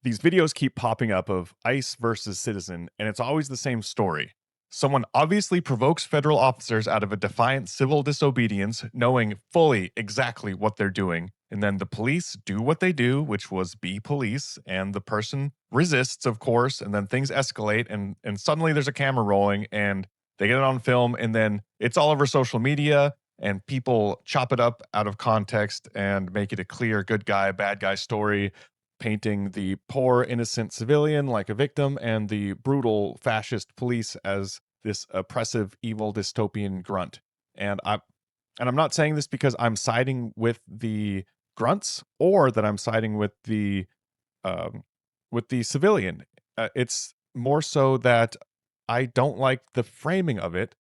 these videos keep popping up of ICE versus Citizen, and it's always the same story. Someone obviously provokes federal officers out of a defiant civil disobedience, knowing fully exactly what they're doing. And then the police do what they do, which was be police, and the person resists, of course, and then things escalate, and suddenly there's a camera rolling, and they get it on film, and then it's all over social media, and people chop it up out of context and make it a clear good guy, bad guy story, painting the poor innocent civilian like a victim and the brutal fascist police as this oppressive evil dystopian grunt. And I'm not saying this because I'm siding with the grunts or that I'm siding um, with the civilian. It's more so that I don't like the framing of it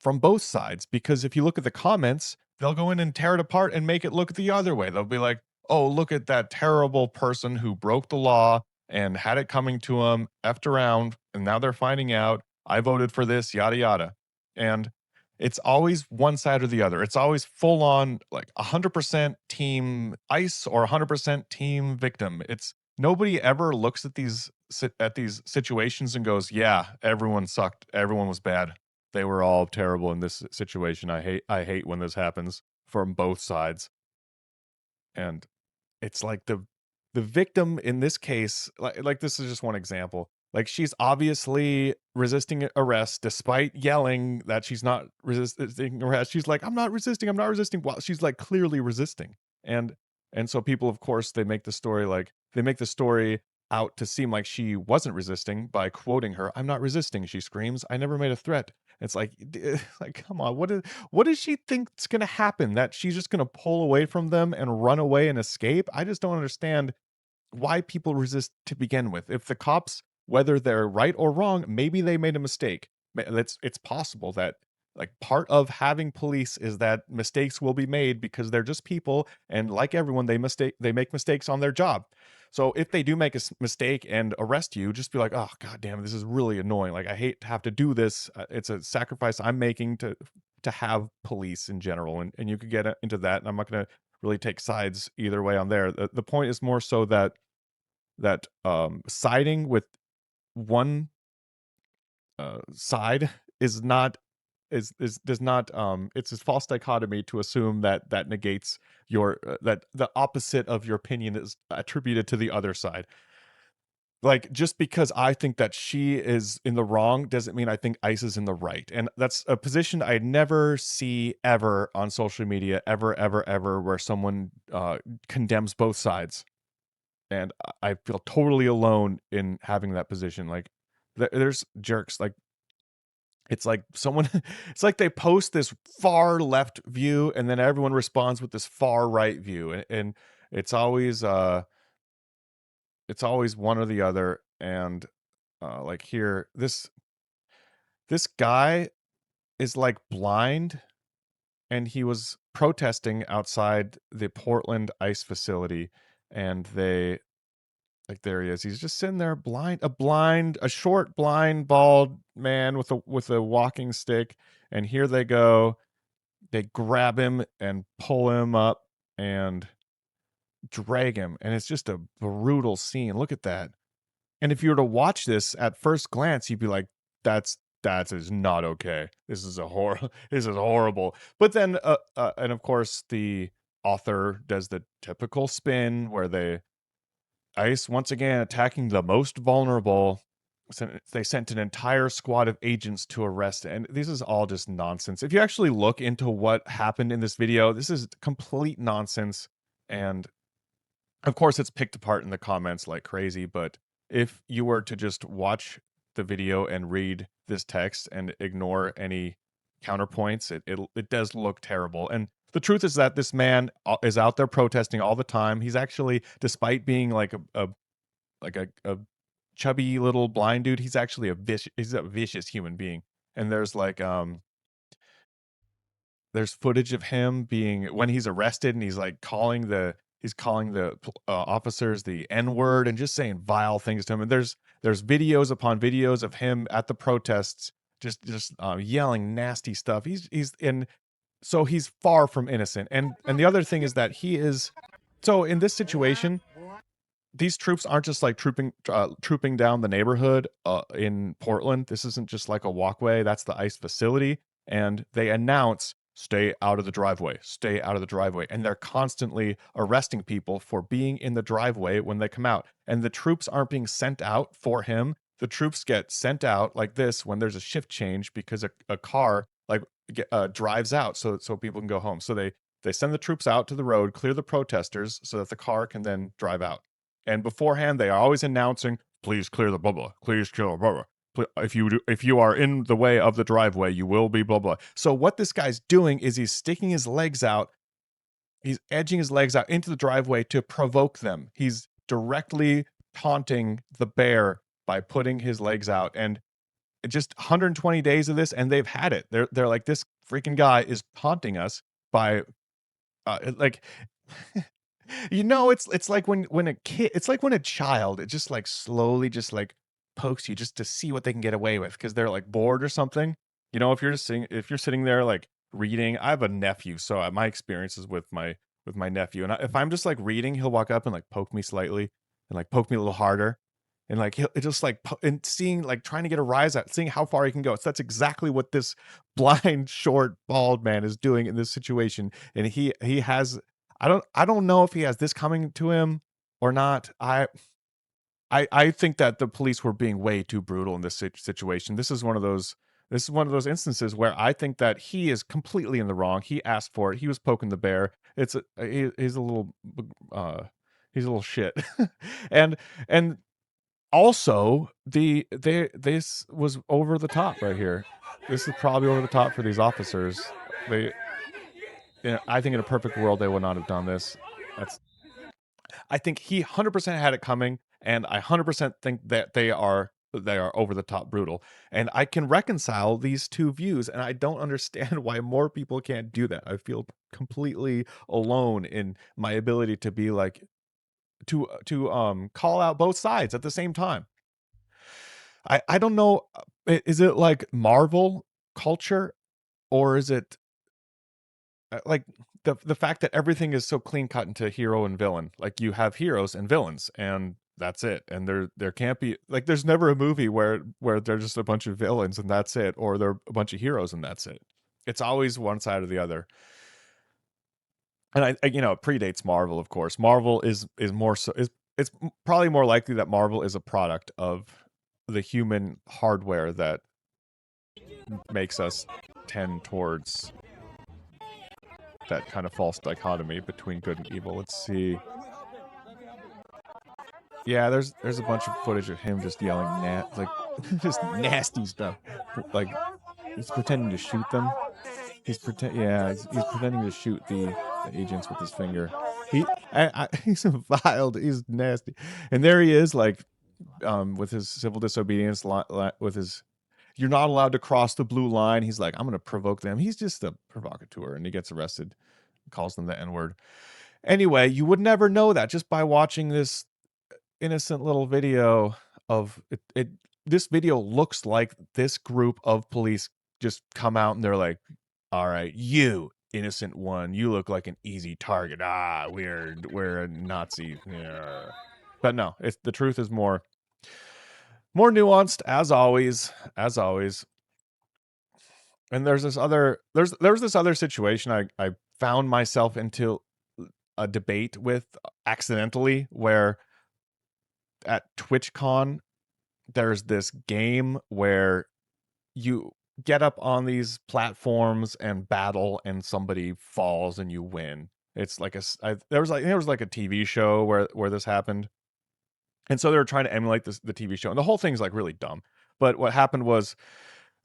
from both sides, because if you look at the comments, they'll go in and tear it apart and make it look the other way. They'll be like, "Oh, look at that terrible person who broke the law and had it coming to him, effed around, and now they're finding out. I voted for this, yada yada." And it's always one side or the other. It's always full on like 100% team ICE or 100% team victim. It's nobody ever looks at these situations and goes, "Yeah, everyone sucked. Everyone was bad. They were all terrible in this situation. I hate when this happens from both sides." And it's like the victim in this case, like this is just one example. Like she's obviously resisting arrest despite yelling that she's not resisting arrest. She's like, "I'm not resisting, I'm not resisting." Well, she's like clearly resisting. And and so people, of course, they make the story out to seem like she wasn't resisting by quoting her. "I'm not resisting," she screams. "I never made a threat." It's like, like, come on, what does she think's gonna happen? That she's just gonna pull away from them and run away and escape? I just don't understand why people resist to begin with. If the cops, whether they're right or wrong, maybe they made a mistake. It's possible that like part of having police is that mistakes will be made because they're just people, and like everyone, they make mistakes on their job. So if they do make a mistake and arrest you, just be like, "Oh god damn, this is really annoying. Like I hate to have to do this. It's a sacrifice I'm making to have police in general." And you could get into that, and I'm not going to really take sides either way on there. The point is more so that siding with one side is not is does not it's a false dichotomy to assume that that negates your that the opposite of your opinion is attributed to the other side. Like just because I think that she is in the wrong doesn't mean I think ICE is in the right. And that's a position I never see ever on social media, ever, where someone condemns both sides. And I feel totally alone in having that position. Like there's jerks like it's like someone it's like they post this far left view and then everyone responds with this far right view, and it's always it's always one or the other. And like here this guy is like blind, and he was protesting outside the Portland ICE facility, and they like there he is. He's just sitting there a short, blind, bald man with a walking stick. And here they go. They grab him and pull him up and drag him. And it's just a brutal scene. Look at that. And if you were to watch this at first glance, you'd be like, that is not okay. This is a horror. This is horrible. But then, and of course, the author does the typical spin where ICE once again attacking the most vulnerable. They sent an entire squad of agents to arrest, and this is all just nonsense. If you actually look into what happened in this video, this is complete nonsense. And of course, it's picked apart in the comments like crazy. But if you were to just watch the video and read this text and ignore any counterpoints, it does look terrible. And the truth is that this man is out there protesting all the time. He's actually, despite being like a chubby little blind dude, he's actually he's a vicious human being. And there's footage of him being when he's arrested, and he's calling the officers the N word and just saying vile things to him. And there's videos upon videos of him at the protests just yelling nasty stuff. So he's far from innocent. And the other thing is that he is so in this situation these troops aren't just like trooping down the neighborhood in Portland. This isn't just like a walkway. That's the ICE facility, and they announce, "Stay out of the driveway. Stay out of the driveway." And they're constantly arresting people for being in the driveway when they come out. And the troops aren't being sent out for him. The troops get sent out like this when there's a shift change because a car like drives out so people can go home. So they send the troops out to the road, clear the protesters so that the car can then drive out. And beforehand, they are always announcing, "Please clear the blah blah. Please clear the blah blah. If you are in the way of the driveway, you will be blah blah." So what this guy's doing is he's sticking his legs out. He's edging his legs out into the driveway to provoke them. He's directly taunting the bear by putting his legs out. And just 120 days of this, and they've had it. They're like, this freaking guy is taunting us by like it's like when a kid, it's like when a child, it just like slowly just like pokes you just to see what they can get away with because they're like bored or something. If you're sitting there like reading, I have a nephew, so my experiences with my nephew, and if I'm just like reading, he'll walk up and like poke me slightly and like poke me a little harder. And like he'll just like and seeing like trying to get a rise out, seeing how far he can go. So that's exactly what this blind, short, bald man is doing in this situation. And he has I don't know if he has this coming to him or not. I think that the police were being way too brutal in this situation. This is one of those instances where I think that he is completely in the wrong. He asked for it. He was poking the bear. He's a little he's a little shit. and and also this was over the top right here. This is probably over the top for these officers. They I think in a perfect world they would not have done this. That's I think he 100% had it coming, and I 100% think that they are over the top brutal. And I can reconcile these two views, and I don't understand why more people can't do that. I feel completely alone in my ability to be like to call out both sides at the same time. I don't know. Is it like Marvel culture, or is it like the fact that everything is so clean cut into hero and villain? Like you have heroes and villains, and that's it. And there can't be like there's never a movie where they're just a bunch of villains and that's it, or they're a bunch of heroes and that's it. It's always one side or the other. And it predates Marvel, of course. Marvel is more so is it's probably more likely that Marvel is a product of the human hardware that makes us tend towards that kind of false dichotomy between good and evil. Let's see. Yeah, there's a bunch of footage of him just yelling like just nasty stuff. Like he's pretending to shoot them. He's pretending to shoot the agents with his finger. He's wild. He's nasty. And there he is, like with his civil disobedience, with his "you're not allowed to cross the blue line." He's like, "I'm going to provoke them." He's just a provocateur, and he gets arrested, calls them the N-word. Anyway, you would never know that just by watching this innocent little video of it. This video looks like this group of police just come out and they're like, "All right, you innocent one, you look like an easy target. Ah, we're a Nazi." Yeah. But no, it's the truth is more nuanced as always. And there's this other situation I found myself into a debate with accidentally, where at TwitchCon there's this game where you get up on these platforms and battle and somebody falls and you win. It's like there was like a TV show where this happened. And so they were trying to emulate the TV show, and the whole thing's like really dumb. But what happened was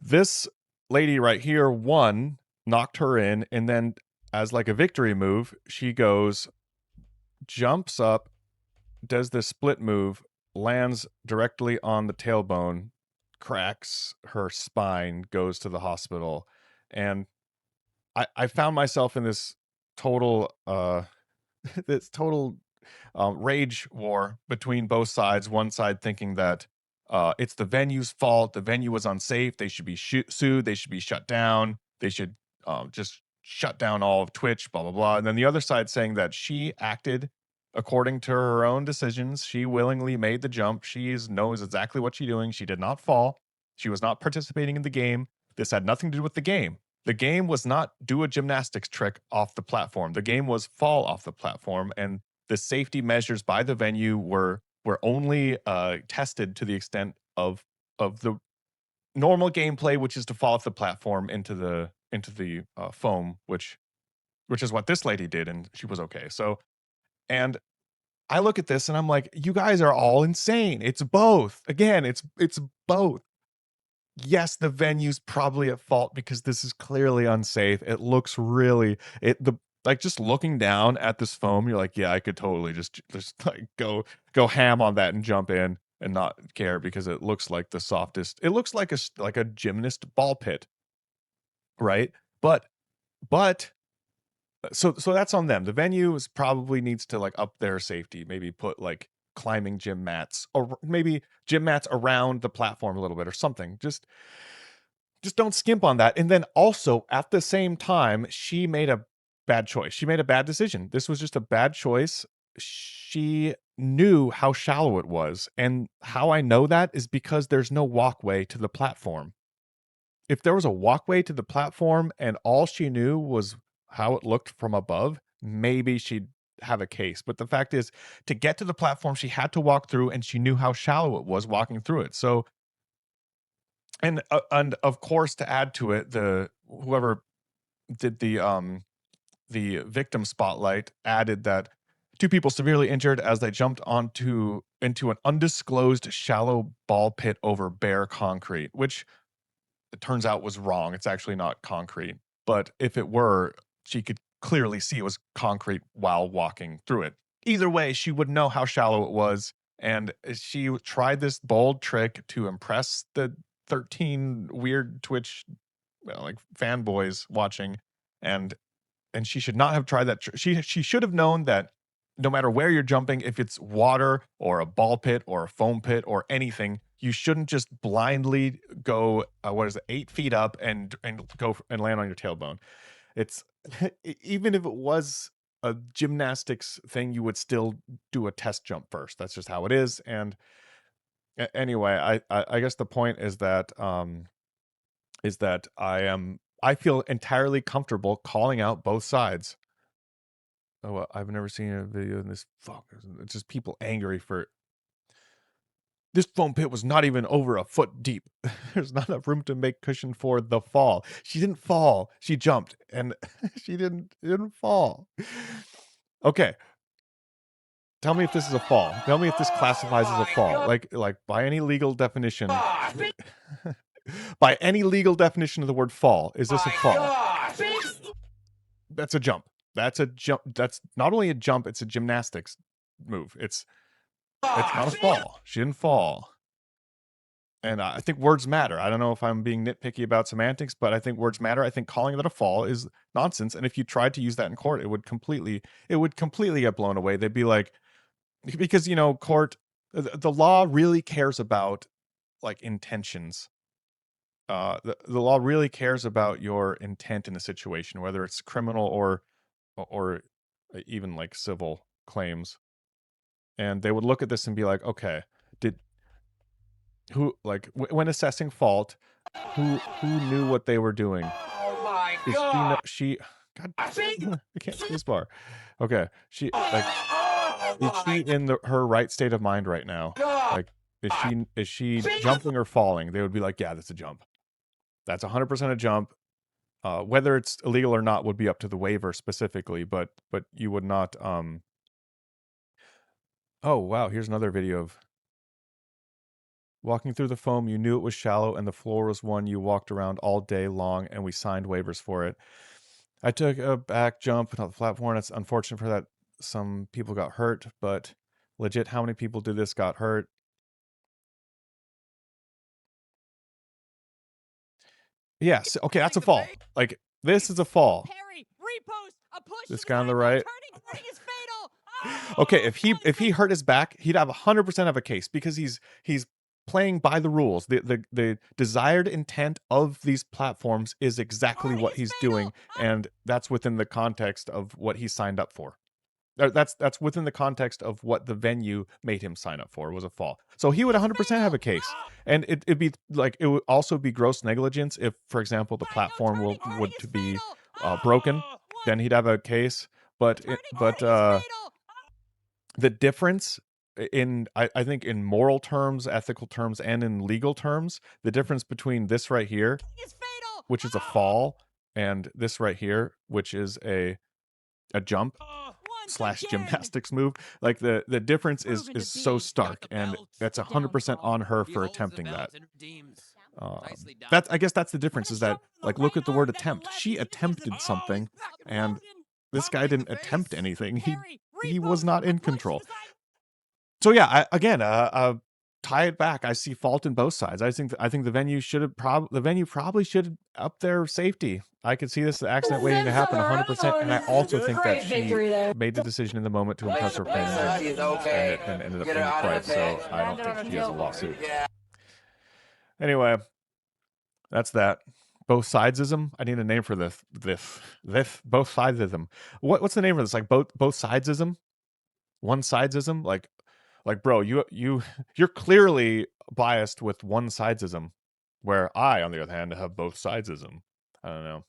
this lady right here won, knocked her in, and then as like a victory move, she jumps up, does this split move, lands directly on the tailbone, cracks her spine, goes to the hospital. And I found myself in this total this total rage war between both sides. One side thinking that it's the venue's fault. The venue was unsafe. They should be sued. They should be shut down. They should just shut down all of Twitch, blah, blah, blah. And then the other side saying that she acted according to her own decisions, she willingly made the jump. She knows exactly what she's doing. She did not fall. She was not participating in the game. This had nothing to do with the game. The game was not do a gymnastics trick off the platform. The game was fall off the platform, and the safety measures by the venue were only tested to the extent of the normal gameplay, which is to fall off the platform into the foam, which is what this lady did, and she was okay. So, and I look at this and I'm like, you guys are all insane. It's both. Again, it's both. Yes, the venue's probably at fault because this is clearly unsafe. It looks really the like just looking down at this foam, you're like, yeah, I could totally just like go ham on that and jump in and not care because it looks like the softest. It looks like a gymnast ball pit, right? But so that's on them. The venue probably needs to like up their safety, maybe put like climbing gym mats or maybe gym mats around the platform a little bit or something. Just don't skimp on that. And then also at the same time, she made a bad choice. She made a bad decision. This was just a bad choice. She knew how shallow it was. And how I know that is because there's no walkway to the platform. If there was a walkway to the platform and all she knew was how it looked from above, maybe she'd have a case. But the fact is, to get to the platform, she had to walk through, and she knew how shallow it was walking through it. So, and of course, to add to it, the whoever did the victim spotlight added that two people severely injured as they jumped into an undisclosed shallow ball pit over bare concrete, which it turns out was wrong. It's actually not concrete. But if it were, she could clearly see it was concrete while walking through it. Either way, she would know how shallow it was. And she tried this bold trick to impress the 13 weird Twitch like fanboys watching. And she should not have tried that. She should have known that no matter where you're jumping, if it's water or a ball pit or a foam pit or anything, you shouldn't just blindly go 8 feet up and go and land on your tailbone. It's even if it was a gymnastics thing, you would still do a test jump first. That's just how it is. And anyway, I guess the point is that I feel entirely comfortable calling out both sides. Oh, well, I've never seen a video in this. Fuck, it's just people angry for this foam pit was not even over a foot deep. There's not enough room to make cushion for the fall. She didn't fall. She jumped, and she didn't fall. Okay. Tell me if this is a fall. Tell me if this classifies as a fall. Like by any legal definition. By any legal definition of the word fall, is this a fall? That's a jump. That's a jump. That's not only a jump, it's a gymnastics move. It's not a fall. She didn't fall. And I think words matter. I don't know if I'm being nitpicky about semantics, but I think words matter. I think calling that a fall is nonsense. And if you tried to use that in court, it would completely get blown away. They'd be like, because court, the law really cares about like intentions. The law really cares about your intent in a situation, whether it's criminal or even like civil claims. And they would look at this and be like, okay, when assessing fault, who knew what they were doing? Oh my God! God, I can't space bar. Okay, is she in her right state of mind right now? Like, is she jumping or falling? They would be like, yeah, that's a jump. That's 100% a jump. Whether it's illegal or not would be up to the waiver specifically, but you would not. Oh wow, here's another video of walking through the foam. You knew it was shallow and the floor was one you walked around all day long, and we signed waivers for it. I took a back jump on the platform. It's unfortunate for that some people got hurt, but legit, how many people did this got hurt? Yes. Okay, that's a fall. Like, this is a fall. This guy on the right. Okay, if he hurt his back, he'd have 100% of a case because he's playing by the rules. The desired intent of these platforms is exactly what he's doing, and that's within the context of what he signed up for. That's within the context of what the venue made him sign up for, was a fall. So he would 100% have a case. And it'd be like, it would also be gross negligence if, for example, the platform would to be broken, then he'd have a case. But the difference in, I think, in moral terms, ethical terms, and in legal terms, the difference between this right here, which is a fall, and this right here, which is a jump slash gymnastics move, like the difference is so stark, and that's 100% on her for attempting that. I guess that's the difference, is that, like, look at the word attempt. She attempted something, and this guy didn't attempt anything. He was not in control. So yeah, again, tie it back. I see fault in both sides. I think the venue should have the venue probably should up their safety. I could see this accident waiting to happen 100%, and I also think that she made the decision in the moment to impress her fans, and ended up paying the price. So I don't think she has a lawsuit. Anyway, that's that. Both sidesism. I need a name for this. Both sidesism. What's the name for this? Like both sidesism? One sidesism? Like, bro, you're clearly biased with one sidesism, where I, on the other hand, have both sidesism. I don't know.